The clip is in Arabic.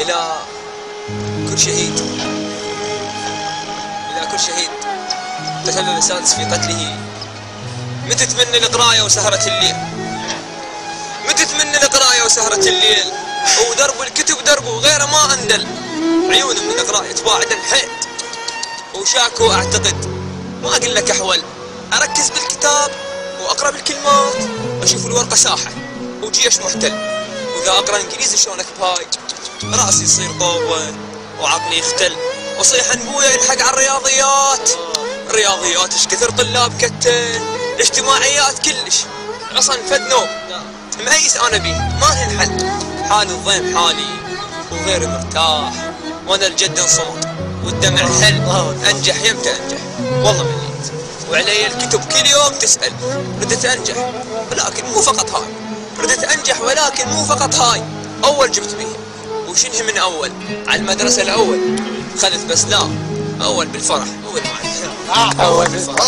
إلى كل شهيد، إلى كل شهيد تسبب السادس في قتله. متى تمنى القراية وسهرة الليل، متى تمنى القراية وسهرة الليل، ودرب الكتب دربه غير ما أندل، عيون من القراية تباعد الحيد، وشاكو أعتقد ما أقول لك أحول، أركز بالكتاب وأقرأ بالكلمات، أشوف الورقة ساحة وجيش محتل، وإذا أقرأ إنجليزي شلونك بهاي، رأسي يصير طوة وعقلي يختل، وصيح نبويا يلحق على الرياضيات، الرياضيات ايش كثر طلاب كتل، الاجتماعيات كلش اصلا فد نوم، مهيس انا بيه ما هي الحل، حالي الضيم حالي وغيري مرتاح، وانا الجد انصمت والدمع حل، انجح يمتى انجح والله مليت، وعلي الكتب كل يوم تسأل، ردت انجح ولكن مو فقط هاي، ردت انجح ولكن مو فقط هاي، اول جبت بيه وشنه من اول على المدرسة الاول، خذت بس لا اول بالفرح مو بالمعرفة. اول بالفرح.